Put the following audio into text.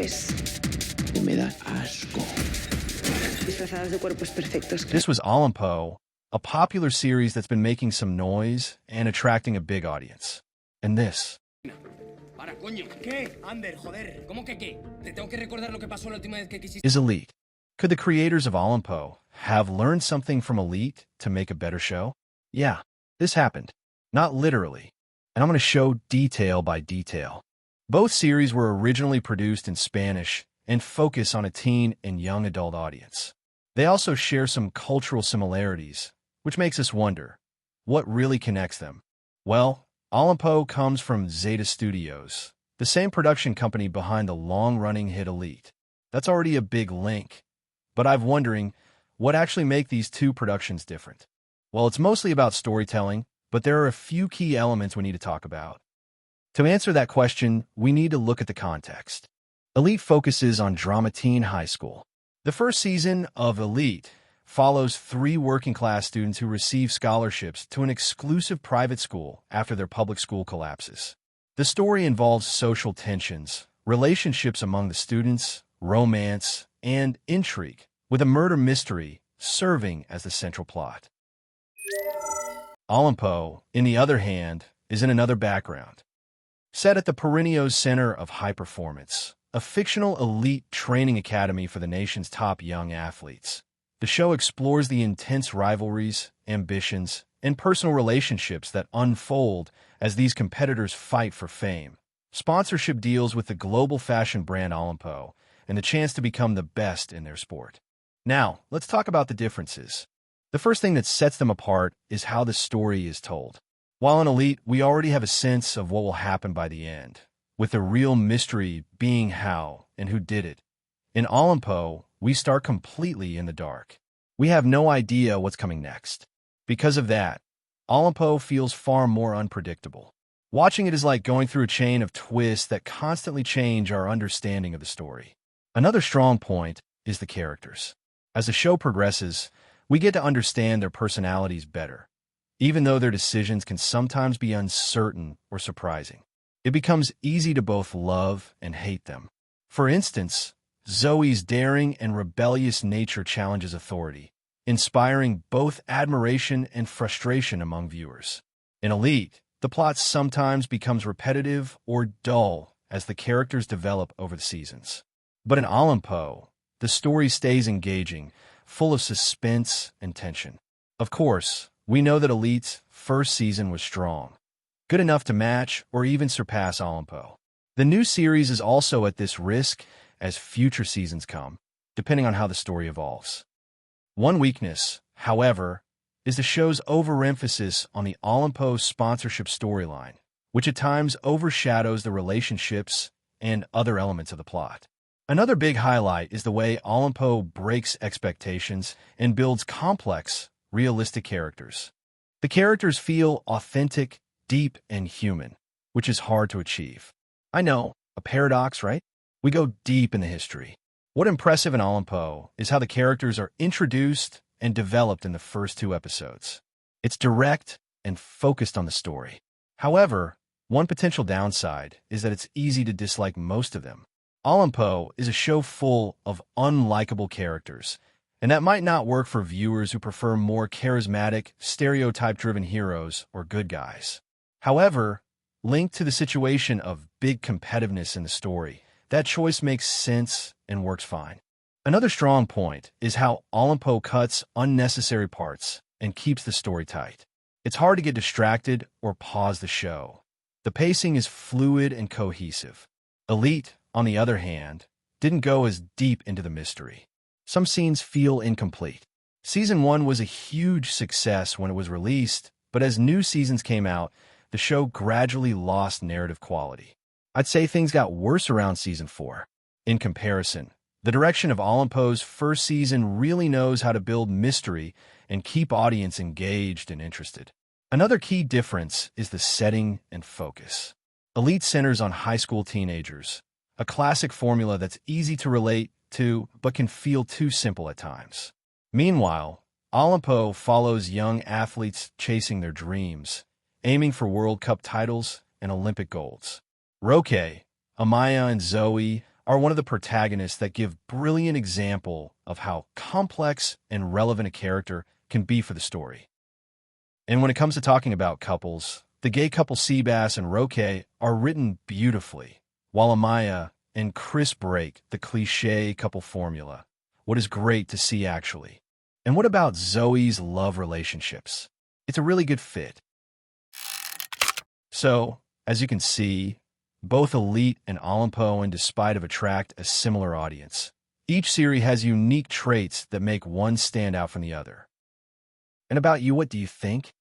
estrés. Me da asco. Disfrazadas de cuerpos perfectos. This was Olympos, a popular series that's been making some noise and attracting a big audience. And this Para, coño. ¿Qué? Ander, joder. ¿Cómo que qué? Te tengo que recordar lo que pasó la última vez que quisiste. is Elite. Could the creators of Olympos have learned something from Elite to make a better show? Yeah, this happened. Not literally. And I'm going to show detail by detail. Both series were originally produced in Spanish and focus on a teen and young adult audience. They also share some cultural similarities, which makes us wonder, what really connects them? Well, Olympos comes from Zeta Studios, the same production company behind the long-running hit Elite. That's already a big link. But I'm wondering, what actually make these two productions different? Well, it's mostly about storytelling, but there are a few key elements we need to talk about. To answer that question, we need to look at the context. Elite focuses on drama teen high school. The first season of Elite follows 3 working-class students who receive scholarships to an exclusive private school after their public school collapses. The story involves social tensions, relationships among the students, romance, and intrigue, with a murder mystery serving as the central plot. Olympos, in the other hand, is in another background. Set at the Perineos Center of High Performance, a fictional elite training academy for the nation's top young athletes. The show explores the intense rivalries, ambitions, and personal relationships that unfold as these competitors fight for fame. Sponsorship deals with the global fashion brand Olympos and the chance to become the best in their sport. Now, let's talk about the differences. The first thing that sets them apart is how the story is told. While in Elite, we already have a sense of what will happen by the end, with the real mystery being how and who did it. In Olympos, we start completely in the dark. We have no idea what's coming next. Because of that, Olympos feels far more unpredictable. Watching it is like going through a chain of twists that constantly change our understanding of the story. Another strong point is the characters. As the show progresses, we get to understand their personalities better, even though their decisions can sometimes be uncertain or surprising. It becomes easy to both love and hate them. For instance, Zoe's daring and rebellious nature challenges authority, inspiring both admiration and frustration among viewers. In Elite, the plot sometimes becomes repetitive or dull as the characters develop over the seasons. But in Olympos, the story stays engaging, full of suspense and tension. Of course, we know that Elite's first season was strong, good enough to match or even surpass Olympos. The new series is also at this risk as future seasons come, depending on how the story evolves. One weakness, however, is the show's overemphasis on the Olympos sponsorship storyline, which at times overshadows the relationships and other elements of the plot. Another big highlight is the way Olympos breaks expectations and builds complex, realistic characters. The characters feel authentic, deep, and human, which is hard to achieve. I know, a paradox, right? We go deep in the history. What's impressive in Olympos is how the characters are introduced and developed in the first 2 episodes. It's direct and focused on the story. However, one potential downside is that it's easy to dislike most of them. Olympos is a show full of unlikable characters, and that might not work for viewers who prefer more charismatic, stereotype-driven heroes or good guys. However, linked to the situation of big competitiveness in the story, that choice makes sense and works fine. Another strong point is how Olympos cuts unnecessary parts and keeps the story tight. It's hard to get distracted or pause the show. The pacing is fluid and cohesive. Elite, on the other hand, didn't go as deep into the mystery. Some scenes feel incomplete. Season 1 was a huge success when it was released, but as new seasons came out, the show gradually lost narrative quality. I'd say things got worse around Season 4. In comparison, the direction of Olympos' first season really knows how to build mystery and keep audience engaged and interested. Another key difference is the setting and focus. Elite centers on high school teenagers, a classic formula that's easy to relate to but can feel too simple at times. Meanwhile, Olympos follows young athletes chasing their dreams, aiming for World Cup titles and Olympic golds. Roque, Amaya, and Zoe are one of the protagonists that give brilliant example of how complex and relevant a character can be for the story. And when it comes to talking about couples, the gay couple Seabass and Roque are written beautifully, while Amaya and Chris break the cliché couple formula. What is great to see, actually. And what about Zoe's love relationships? It's a really good fit. So, as you can see, both Elite and Olympos and Despite of attract a similar audience. Each series has unique traits that make one stand out from the other. And about you, what do you think?